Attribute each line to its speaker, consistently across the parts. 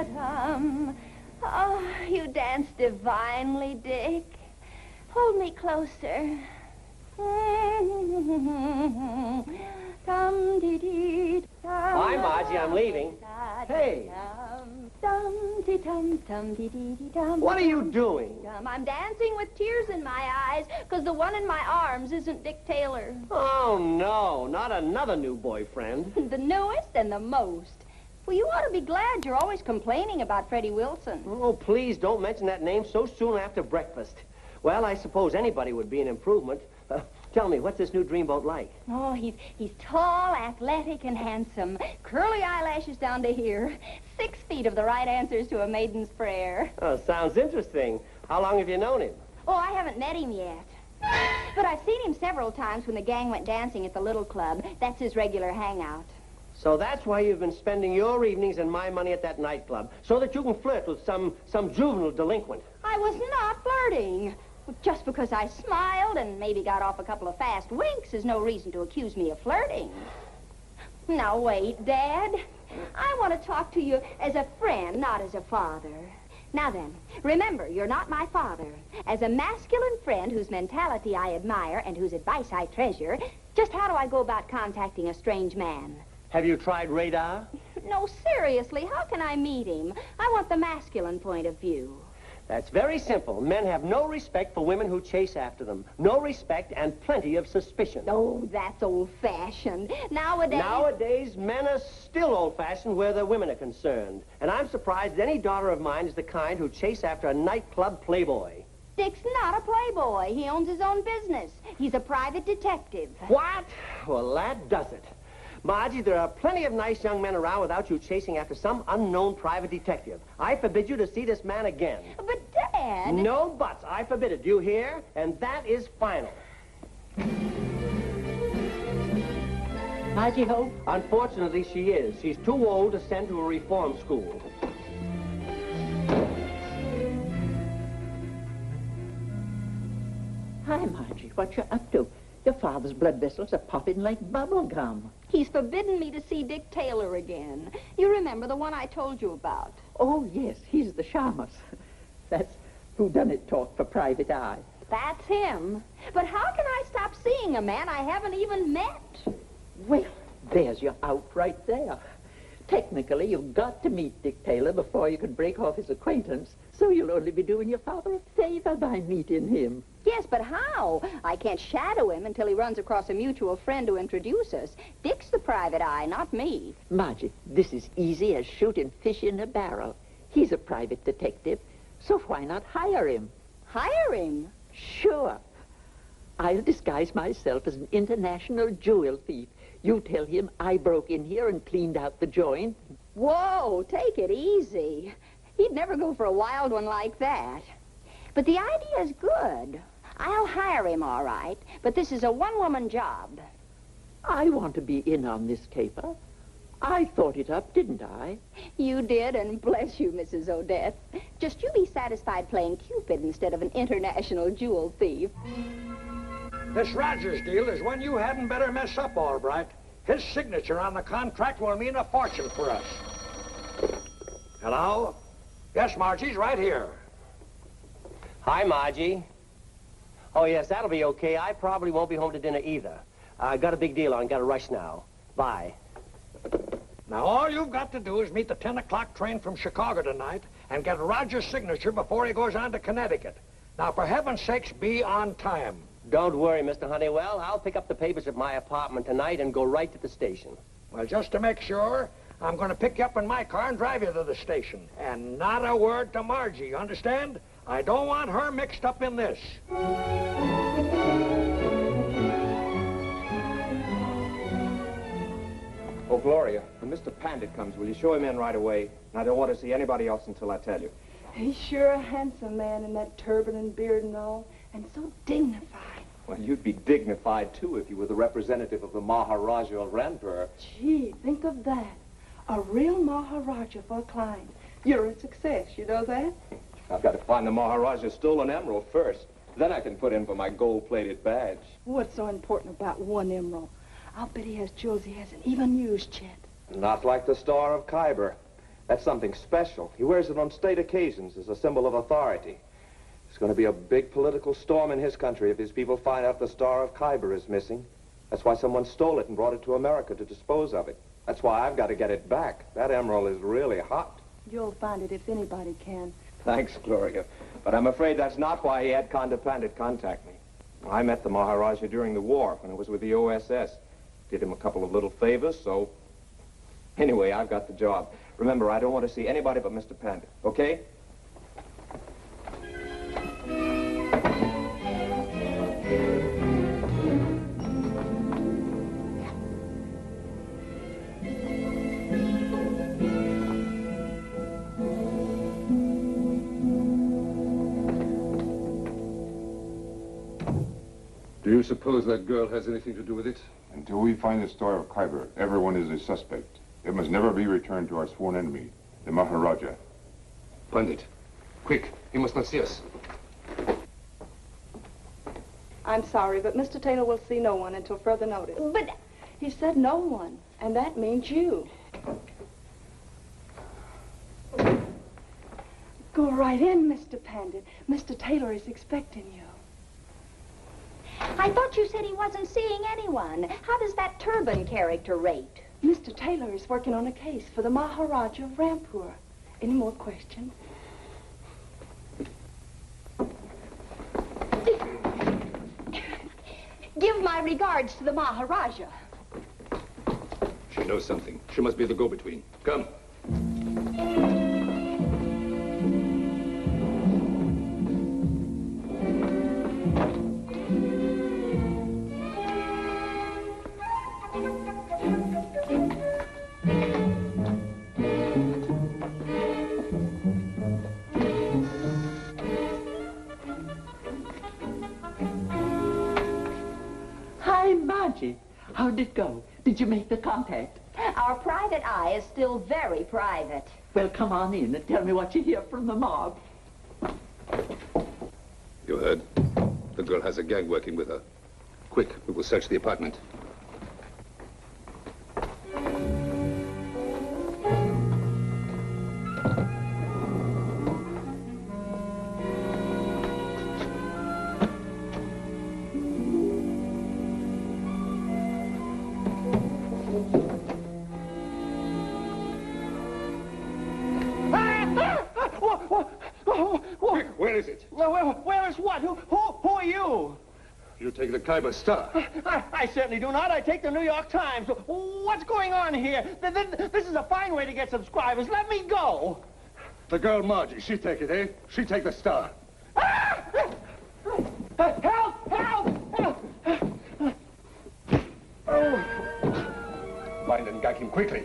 Speaker 1: da-dum. Oh, you dance divinely, Dick. Hold me closer.
Speaker 2: Hi, Margie, I'm leaving. Hey. What are you doing?
Speaker 1: I'm dancing with tears in my eyes because the one in my arms isn't Dick Taylor.
Speaker 2: Oh, no, not another new boyfriend.
Speaker 1: The newest and the most. Well, you ought to be glad you're always complaining about Freddie Wilson.
Speaker 2: Oh, please don't mention that name so soon after breakfast. Well, I suppose anybody would be an improvement. Tell me, what's this new dreamboat like?
Speaker 1: Oh, he's tall, athletic, and handsome. Curly eyelashes down to here. 6 feet of the right answers to a maiden's prayer.
Speaker 2: Oh, sounds interesting. How long have you known him?
Speaker 1: Oh, I haven't met him yet. But I've seen him several times when the gang went dancing at the Little Club. That's his regular hangout.
Speaker 2: So that's why you've been spending your evenings and my money at that nightclub, so that you can flirt with some juvenile delinquent.
Speaker 1: I was not flirting. Just because I smiled and maybe got off a couple of fast winks is no reason to accuse me of flirting. Now, wait, Dad. I want to talk to you as a friend, not as a father. Now then, remember, you're not my father. As a masculine friend whose mentality I admire and whose advice I treasure, just how do I go about contacting a strange man?
Speaker 2: Have you tried radar?
Speaker 1: No, seriously, how can I meet him? I want the masculine point of view.
Speaker 2: That's very simple. Men have no respect for women who chase after them. No respect and plenty of suspicion.
Speaker 1: Oh, that's old-fashioned.
Speaker 2: Nowadays, men are still old-fashioned where their women are concerned. And I'm surprised any daughter of mine is the kind who chase after a nightclub playboy.
Speaker 1: Dick's not a playboy. He owns his own business. He's a private detective.
Speaker 2: What? Well, that does it. Margie, there are plenty of nice young men around without you chasing after some unknown private detective. I forbid you to see this man again.
Speaker 1: But, Dad...
Speaker 2: No buts. I forbid it. Do you hear? And that is final.
Speaker 3: Margie home?
Speaker 2: Unfortunately, she is. She's too old to send to a reform school.
Speaker 3: Hi, Margie. What you up to? Your father's blood vessels are popping like bubble gum.
Speaker 1: He's forbidden me to see Dick Taylor again. You remember the one I told you about?
Speaker 3: Oh, yes, he's the shamus. That's whodunit talk for private eye.
Speaker 1: That's him. But how can I stop seeing a man I haven't even met?
Speaker 3: Well, there's your out right there. Technically, you've got to meet Dick Taylor before you can break off his acquaintance, so you'll only be doing your father a favor by meeting him.
Speaker 1: Yes, but how? I can't shadow him until he runs across a mutual friend to introduce us. Dick's the private eye, not me.
Speaker 3: Margie, this is easy as shooting fish in a barrel. He's a private detective, so why not hire him?
Speaker 1: Hire him?
Speaker 3: Sure. I'll disguise myself as an international jewel thief. You tell him I broke in here and cleaned out the joint.
Speaker 1: Whoa, take it easy. He'd never go for a wild one like that. But the idea's good. I'll hire him, all right, but this is a one-woman job.
Speaker 3: I want to be in on this caper. I thought it up, didn't I?
Speaker 1: You did, and bless you, Mrs. Odette. Just you be satisfied playing Cupid instead of an international jewel thief.
Speaker 4: This Rogers deal is one you hadn't better mess up, all right. His signature on the contract will mean a fortune for us. Hello? Yes, Margie's right here.
Speaker 2: Hi, Margie. Oh, yes, that'll be okay. I probably won't be home to dinner either. I got a big deal on. Got to rush now. Bye.
Speaker 4: Now, all you've got to do is meet the 10 o'clock train from Chicago tonight and get Rogers' signature before he goes on to Connecticut. Now, for heaven's sakes, be on time.
Speaker 2: Don't worry, Mr. Honeywell. I'll pick up the papers at my apartment tonight and go right to the station.
Speaker 4: Well, just to make sure, I'm going to pick you up in my car and drive you to the station. And not a word to Margie, you understand? I don't want her mixed up in this.
Speaker 5: Oh, Gloria, when Mr. Pandit comes, will you show him in right away? And I don't want to see anybody else until I tell you.
Speaker 6: He's sure a handsome man in that turban and beard and all, and so dignified.
Speaker 5: Well, you'd be dignified, too, if you were the representative of the Maharaja of Ranpur.
Speaker 6: Gee, think of that. A real Maharaja for a client. You're a success, you know that?
Speaker 5: I've got to find the Maharaja's stolen emerald first. Then I can put in for my gold-plated badge.
Speaker 6: What's so important about one emerald? I'll bet he has jewels he hasn't even used yet.
Speaker 5: Not like the Star of Khyber. That's something special. He wears it on state occasions as a symbol of authority. There's going to be a big political storm in his country if his people find out the Star of Khyber is missing. That's why someone stole it and brought it to America to dispose of it. That's why I've got to get it back. That emerald is really hot.
Speaker 6: You'll find it if anybody can.
Speaker 5: Thanks, Gloria. But I'm afraid that's not why he had Conde Pandit contact me. I met the Maharaja during the war when I was with the OSS. Did him a couple of little favors, so... Anyway, I've got the job. Remember, I don't want to see anybody but Mr. Pandit, okay?
Speaker 7: Do you suppose that girl has anything to do with it?
Speaker 8: Until we find the Star of Khyber, everyone is a suspect. It must never be returned to our sworn enemy, the Maharaja.
Speaker 7: Pandit, quick. He must not see us.
Speaker 6: I'm sorry, but Mr. Taylor will see no one until further notice.
Speaker 1: But...
Speaker 6: He said no one, and that means you. Go right in, Mr. Pandit. Mr. Taylor is expecting you.
Speaker 1: I thought you said he wasn't seeing anyone. How does that turban character rate?
Speaker 6: Mr. Taylor is working on a case for the Maharaja of Rampur. Any more questions?
Speaker 1: Give my regards to the Maharaja.
Speaker 7: She knows something. She must be the go-between. Come.
Speaker 3: Hi, Margie. How'd it go? Did you make the contact?
Speaker 1: Our private eye is still very private.
Speaker 3: Well, come on in and tell me what you hear from the mob.
Speaker 7: You heard? The girl has a gang working with her. Quick, we will search the apartment. Quick, where is it?
Speaker 2: Where is what? Who are you?
Speaker 7: You take the Khyber Star.
Speaker 2: I certainly do not. I take the New York Times. What's going on here? This is a fine way to get subscribers. Let me go.
Speaker 7: The girl Margie, she take it, eh? She take the Star.
Speaker 2: Help! Help! Help!
Speaker 7: Find and gag him quickly.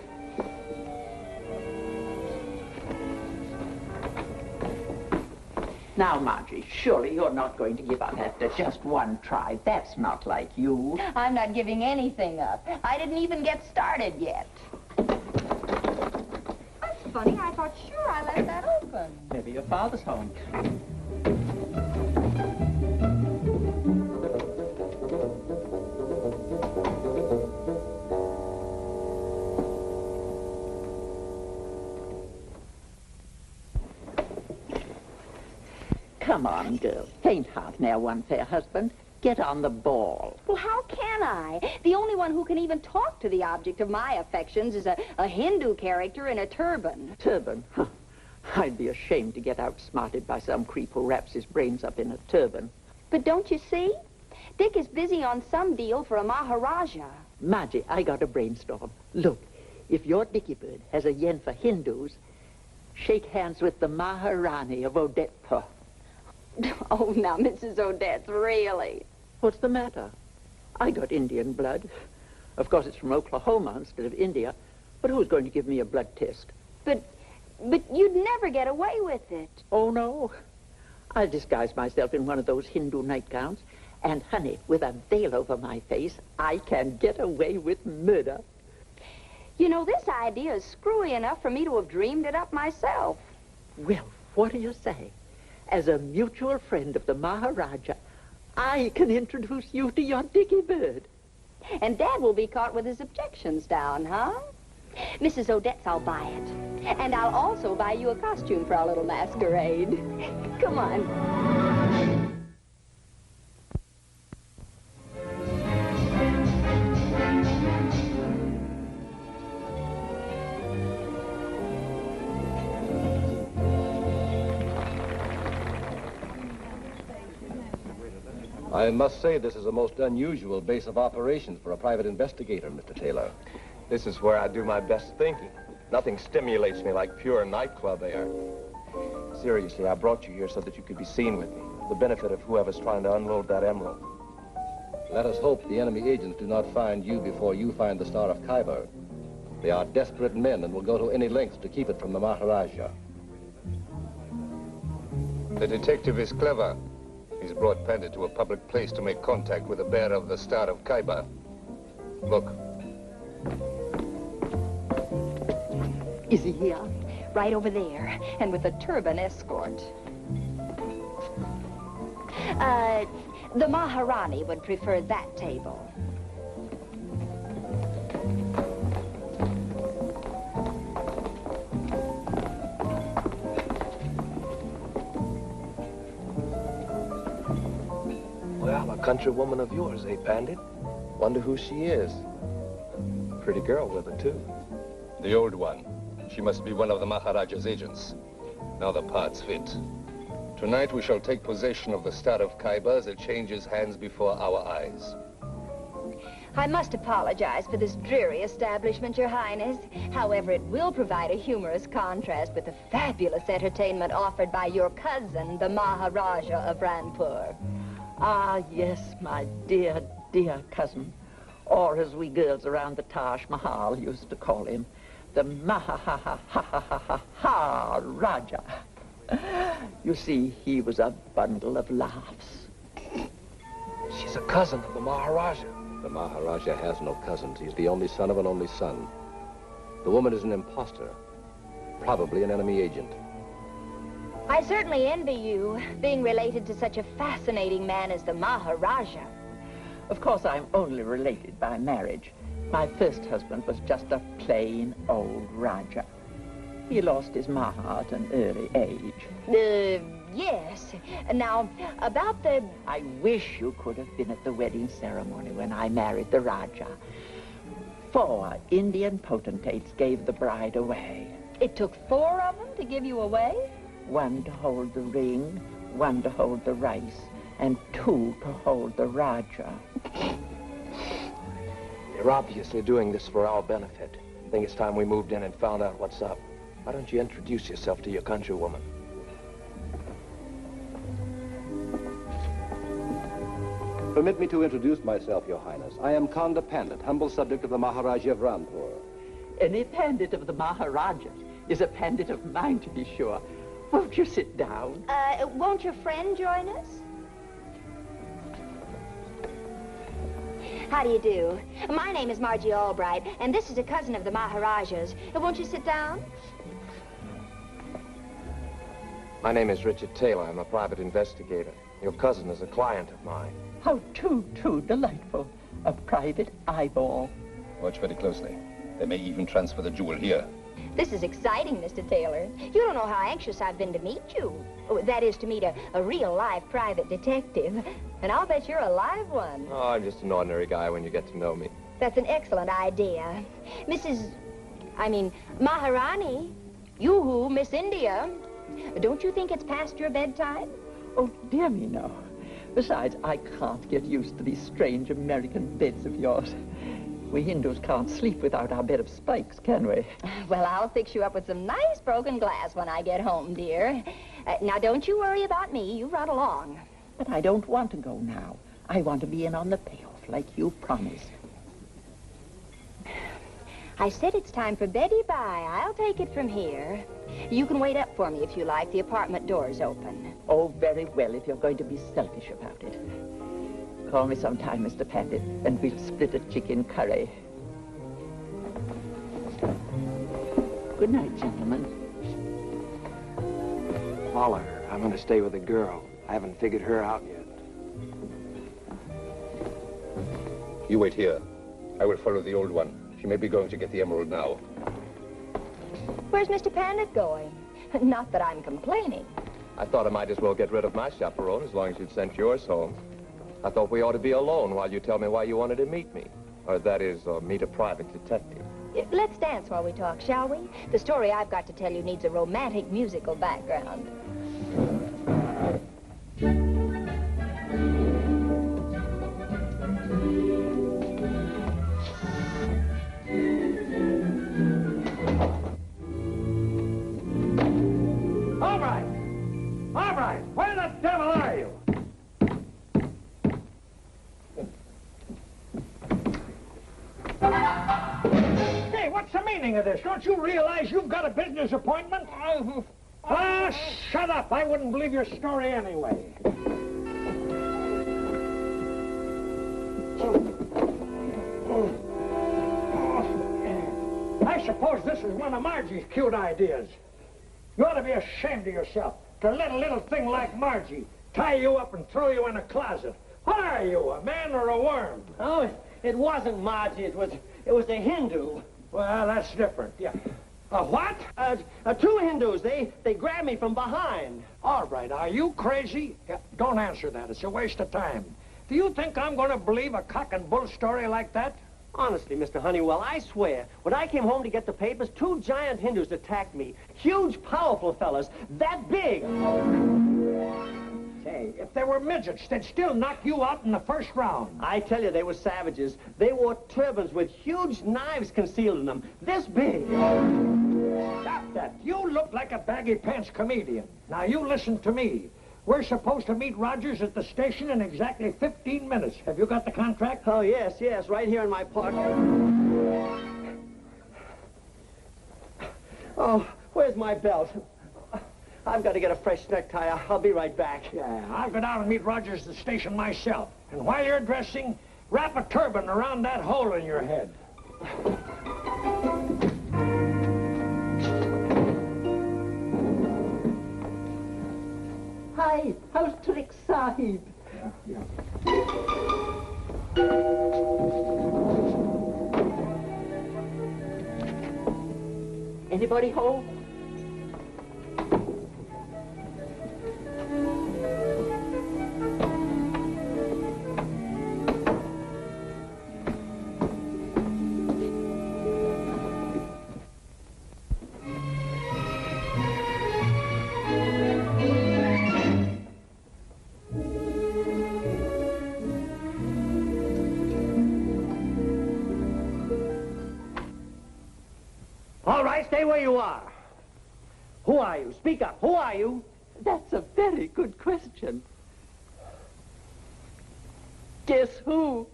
Speaker 3: Now, Margie, surely you're not going to give up after just one try. That's not like you.
Speaker 1: I'm not giving anything up. I didn't even get started yet. That's funny. I thought sure I left that open.
Speaker 3: Maybe your father's home. Come on, girl. Faint heart now, one fair husband. Get on the ball.
Speaker 1: Well, how can I? The only one who can even talk to the object of my affections is a Hindu character in a turban.
Speaker 3: Turban? Huh. I'd be ashamed to get outsmarted by some creep who wraps his brains up in a turban.
Speaker 1: But don't you see? Dick is busy on some deal for a Maharaja.
Speaker 3: Margie, I got a brainstorm. Look, if your Dickie Bird has a yen for Hindus, shake hands with the Maharani of Odetpur.
Speaker 1: Oh, now, Mrs. Odette, really?
Speaker 3: What's the matter? I got Indian blood. Of course, it's from Oklahoma instead of India. But who's going to give me a blood test?
Speaker 1: But you'd never get away with it.
Speaker 3: Oh, no. I'll disguise myself in one of those Hindu nightgowns. And, honey, with a veil over my face, I can get away with murder.
Speaker 1: You know, this idea is screwy enough for me to have dreamed it up myself.
Speaker 3: Well, what do you say? As a mutual friend of the Maharaja, I can introduce you to your Dickie Bird.
Speaker 1: And Dad will be caught with his objections down, huh? Mrs. Odette's, I'll buy it. And I'll also buy you a costume for our little masquerade. Come on.
Speaker 9: I must say this is a most unusual base of operations for a private investigator, Mr. Taylor.
Speaker 5: This is where I do my best thinking. Nothing stimulates me like pure nightclub air. Seriously, I brought you here so that you could be seen with me, for the benefit of whoever's trying to unload that emerald.
Speaker 9: Let us hope the enemy agents do not find you before you find the Star of Khyber. They are desperate men and will go to any lengths to keep it from the Maharaja.
Speaker 7: The detective is clever. He's brought Pandit to a public place to make contact with the bearer of the Star of Khyber. Look.
Speaker 1: Is he here? Right over there, and with a turban escort. The Maharani would prefer that table.
Speaker 5: Well, a countrywoman of yours, eh, Pandit? Wonder who she is. Pretty girl with her, too.
Speaker 7: The old one. She must be one of the Maharaja's agents. Now the parts fit. Tonight we shall take possession of the Star of Khyber as it changes hands before our eyes.
Speaker 1: I must apologize for this dreary establishment, Your Highness. However, it will provide a humorous contrast with the fabulous entertainment offered by your cousin, the Maharaja of Ranpur.
Speaker 3: Ah, yes, my dear, dear cousin. Or as we girls around the Taj Mahal used to call him, the Maharaja. You see, he was a bundle of laughs.
Speaker 5: She's a cousin of the Maharaja.
Speaker 9: The Maharaja has no cousins. He's the only son of an only son. The woman is an imposter, probably an enemy agent.
Speaker 1: I certainly envy you, being related to such a fascinating man as the Maharaja.
Speaker 3: Of course, I'm only related by marriage. My first husband was just a plain old Raja. He lost his Maha at an early age.
Speaker 1: Yes. Now, about the...
Speaker 3: I wish you could have been at the wedding ceremony when I married the Raja. 4 Indian potentates gave the bride away.
Speaker 1: It took 4 of them to give you away?
Speaker 3: 1 to hold the ring, 1 to hold the rice, and 2 to hold the Raja.
Speaker 5: You're obviously doing this for our benefit. I think it's time we moved in and found out what's up. Why don't you introduce yourself to your countrywoman?
Speaker 10: Permit me to introduce myself, Your Highness. I am Khanda Pandit, humble subject of the Maharaja of Ranpur.
Speaker 3: Any pandit of the Maharajas is a pandit of mine, to be sure. Won't you sit down?
Speaker 1: Won't your friend join us? How do you do? My name is Margie Albright, and this is a cousin of the Maharaja's. Won't you sit down?
Speaker 5: My name is Richard Taylor. I'm a private investigator. Your cousin is a client of mine.
Speaker 3: How too delightful. A private eyeball.
Speaker 7: Watch very closely. They may even transfer the jewel here.
Speaker 1: This is exciting, Mr. Taylor. You don't know how anxious I've been to meet you. That is, to meet a real, live private detective. And I'll bet you're a live one.
Speaker 5: Oh, I'm just an ordinary guy when you get to know me.
Speaker 1: That's an excellent idea. Maharani, you, Miss India, don't you think it's past your bedtime?
Speaker 3: Oh, dear me, no. Besides, I can't get used to these strange American beds of yours. We Hindus can't sleep without our bed of spikes, can we?
Speaker 1: Well, I'll fix you up with some nice broken glass when I get home, dear. Now, don't you worry about me. You run along.
Speaker 3: But I don't want to go now. I want to be in on the payoff, like you promised.
Speaker 1: I said it's time for Betty Bye. I'll take it from here. You can wait up for me if you like. The apartment door's open.
Speaker 3: Oh, very well, if you're going to be selfish about it. Call me sometime, Mr. Pandit, and we'll split a chicken curry. Good night, gentlemen.
Speaker 5: Follow her. I'm going to stay with the girl. I haven't figured her out yet.
Speaker 7: You wait here. I will follow the old one. She may be going to get the emerald now.
Speaker 1: Where's Mr. Pandit going? Not that I'm complaining.
Speaker 7: I thought I might as well get rid of my chaperone as long as you'd sent yours home. I thought we ought to be alone while you tell me why you wanted to meet me. Or that is, meet a private detective.
Speaker 1: Let's dance while we talk, shall we? The story I've got to tell you needs a romantic musical background.
Speaker 4: All right, where the devil are you? Hey, what's the meaning of this? Don't you realize you've got a business appointment? Ah, shut up. I wouldn't believe your story anyway. I suppose this is one of Margie's cute ideas. You ought to be ashamed of yourself to let a little thing like Margie tie you up and throw you in a closet. What are you, a man or a worm?
Speaker 2: Oh, it wasn't Margie. It was the Hindu.
Speaker 4: Well, that's different, yeah. A what?
Speaker 2: Two Hindus. They grabbed me from behind.
Speaker 4: All right, are you crazy? Yeah, don't answer that. It's a waste of time. Do you think I'm going to believe a cock and bull story like that?
Speaker 2: Honestly, Mr. Honeywell, I swear, when I came home to get the papers, two giant Hindus attacked me. Huge, powerful fellas, that big.
Speaker 4: Say, if they were midgets, they'd still knock you out in the first round.
Speaker 2: I tell you, they were savages. They wore turbans with huge knives concealed in them, this big.
Speaker 4: Stop that. You look like a baggy pants comedian. Now, you listen to me. We're supposed to meet Rogers at the station in exactly 15 minutes. Have you got the contract?
Speaker 2: Oh, yes, right here in my pocket. Oh, where's my belt? I've got to get a fresh necktie. I'll be right back.
Speaker 4: Yeah, I'll go down and meet Rogers at the station myself. And while you're dressing, wrap a turban around that hole in your head.
Speaker 3: Hi, how's Trick Sahib?
Speaker 4: Yeah.
Speaker 3: Anybody home?
Speaker 2: All right, stay where you are. Who are you? Speak up. Who are you?
Speaker 3: That's a very good question. Guess who?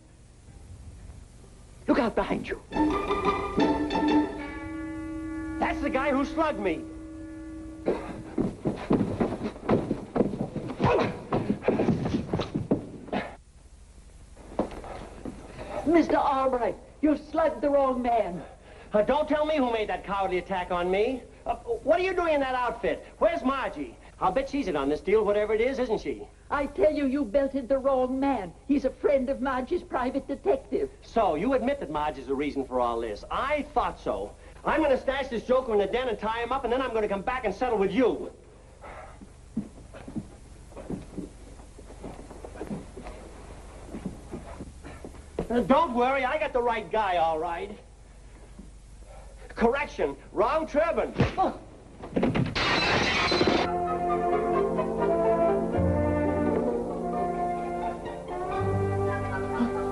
Speaker 3: Look out behind you.
Speaker 2: That's the guy who slugged me.
Speaker 3: Mr. Albright, you slugged the wrong man.
Speaker 2: Don't tell me who made that cowardly attack on me. What are you doing in that outfit? Where's Margie? I'll bet she's in on this deal, whatever it is, isn't she?
Speaker 3: I tell you, you belted the wrong man. He's a friend of Margie's private detective.
Speaker 2: So, you admit that Margie's the reason for all this. I thought so. I'm going to stash this joker in the den and tie him up, and then I'm going to come back and settle with you. Don't worry, I got the right guy, all right. Correction, wrong turban. Oh.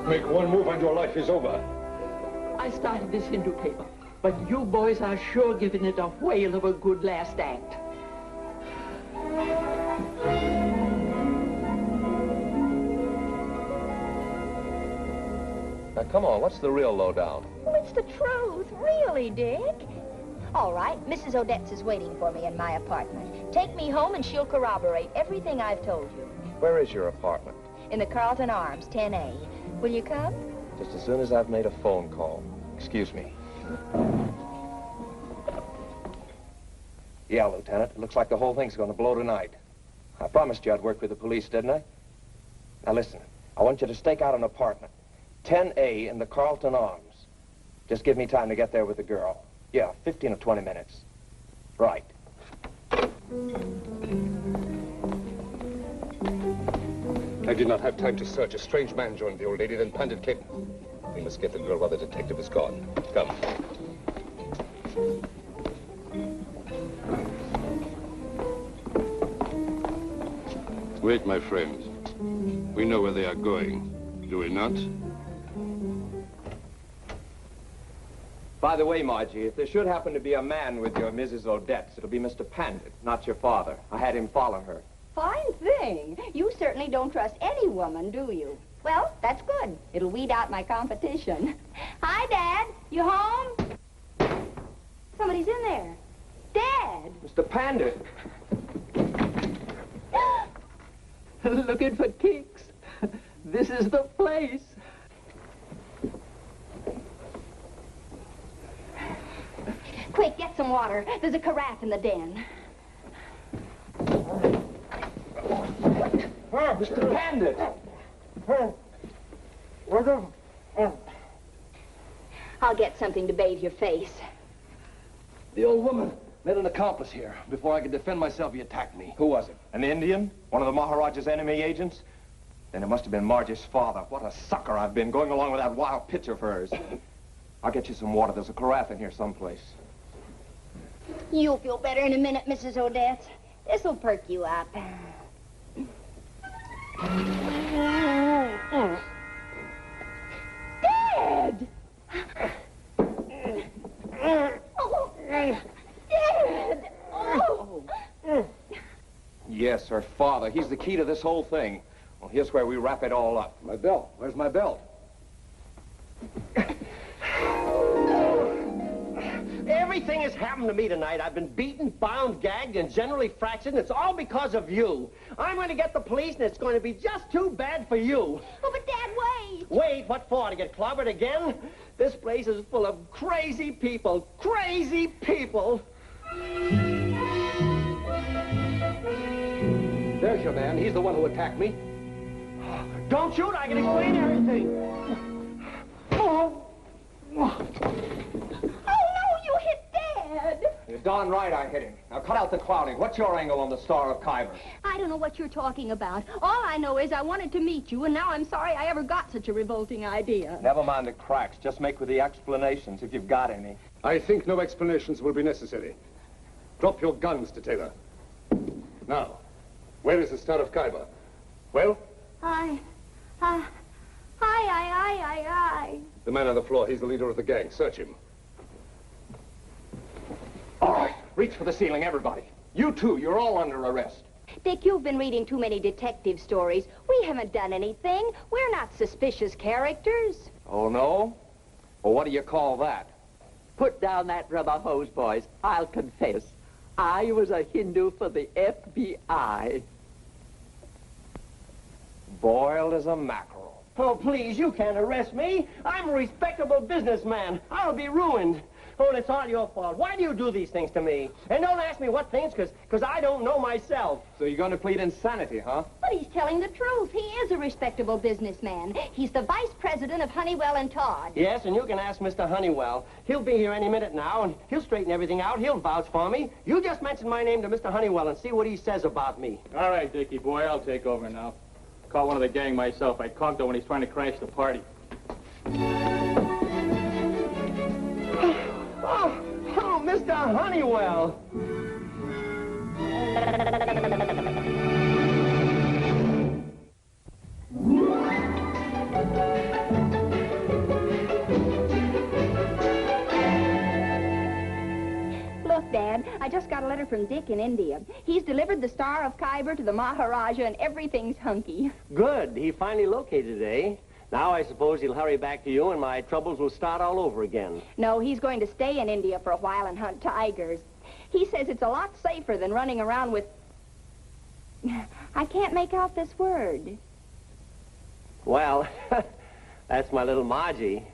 Speaker 4: Make one move and your life is over.
Speaker 3: I started this Hindu paper, but you boys are sure giving it a whale of a good last act.
Speaker 7: Now, come on, what's the real lowdown?
Speaker 1: Oh, it's the truth, really, Dick. All right, Mrs. Odette's is waiting for me in my apartment. Take me home and she'll corroborate everything I've told you.
Speaker 7: Where is your apartment?
Speaker 1: In the Carlton Arms, 10A. Will you come?
Speaker 7: Just as soon as I've made a phone call. Excuse me.
Speaker 5: Yeah, Lieutenant. It looks like the whole thing's going to blow tonight. I promised you I'd work with the police, didn't I? Now listen, I want you to stake out an apartment. 10A in the Carlton Arms. Just give me time to get there with the girl. Yeah, 15 or 20 minutes. Right.
Speaker 7: I did not have time to search. A strange man joined the old lady, then Pandit came. We must get the girl while the detective is gone. Come.
Speaker 8: Wait, my friends. We know where they are going, do we not?
Speaker 5: By the way, Margie, if there should happen to be a man with your Mrs. Odette's, it'll be Mr. Pandit, not your father. I had him follow her.
Speaker 1: Fine thing. You certainly don't trust any woman, do you? Well, that's good. It'll weed out my competition. Hi, Dad. You home? Somebody's in there. Dad!
Speaker 5: Mr. Pandit!
Speaker 3: Looking for kicks. This is the place.
Speaker 1: Quick, get some water. There's a carafe in the den.
Speaker 5: Mr. Pandit!
Speaker 1: I'll get something to bathe your face.
Speaker 9: The old woman met an accomplice here. Before I could defend myself, he attacked me.
Speaker 5: Who was it? An Indian? One of the Maharaja's enemy agents? Then it must have been Margie's father. What a sucker I've been, going along with that wild pitch of hers. I'll get you some water. There's a carafe in here someplace.
Speaker 1: You'll feel better in a minute, Mrs. Odette. This'll perk you up. Dad! Oh, Dad! Oh!
Speaker 5: Yes, her father. He's the key to this whole thing. Well, here's where we wrap it all up.
Speaker 9: My belt. Where's my belt?
Speaker 2: Everything has happened to me tonight. I've been beaten, bound, gagged, and generally fractured, and it's all because of you. I'm going to get the police, and it's going to be just too bad for you.
Speaker 1: Oh, but Dad, wait!
Speaker 2: Wait, what for? To get clobbered again? This place is full of crazy people. Crazy people!
Speaker 9: There's your man. He's the one who attacked me.
Speaker 2: Don't shoot, I can explain everything.
Speaker 1: Oh, no, you hit Dad!
Speaker 5: You're darn right I hit him. Now cut out the clowning. What's your angle on the Star of Khyber?
Speaker 1: I don't know what you're talking about. All I know is I wanted to meet you, and now I'm sorry I ever got such a revolting idea.
Speaker 5: Never mind the cracks. Just make with the explanations, if you've got any.
Speaker 7: I think no explanations will be necessary. Drop your guns, Detailer. Now, where is the Star of Khyber? Well?
Speaker 1: Hi.
Speaker 7: The man on the floor, he's the leader of the gang. Search him.
Speaker 5: All right, reach for the ceiling, everybody. You too, you're all under arrest.
Speaker 1: Dick, you've been reading too many detective stories. We haven't done anything. We're not suspicious characters.
Speaker 5: Oh, no? Well, what do you call that?
Speaker 3: Put down that rubber hose, boys. I'll confess. I was a Hindu for the FBI.
Speaker 5: Boiled as a mackerel.
Speaker 2: Oh, please, you can't arrest me. I'm a respectable businessman. I'll be ruined. Oh, and it's all your fault. Why do you do these things to me? And don't ask me what things, because I don't know myself.
Speaker 5: So you're going to plead insanity, huh?
Speaker 1: But he's telling the truth. He is a respectable businessman. He's the vice president of Honeywell and Todd.
Speaker 2: Yes, and you can ask Mr. Honeywell. He'll be here any minute now, and he'll straighten everything out. He'll vouch for me. You just mention my name to Mr. Honeywell and see what he says about me.
Speaker 11: All right, Dickie boy, I'll take over now. Caught one of the gang myself. I conked him when he's trying to crash the party.
Speaker 2: Oh, Mr. Honeywell.
Speaker 1: Look, Dad, I just got a letter from Dick in India. He's delivered the Star of Khyber to the Maharaja, and everything's hunky.
Speaker 2: Good. He finally located it, eh? Now I suppose he'll hurry back to you and my troubles will start all over again.
Speaker 1: No, he's going to stay in India for a while and hunt tigers. He says it's a lot safer than running around with... I can't make out this word.
Speaker 2: Well, that's my little Margie.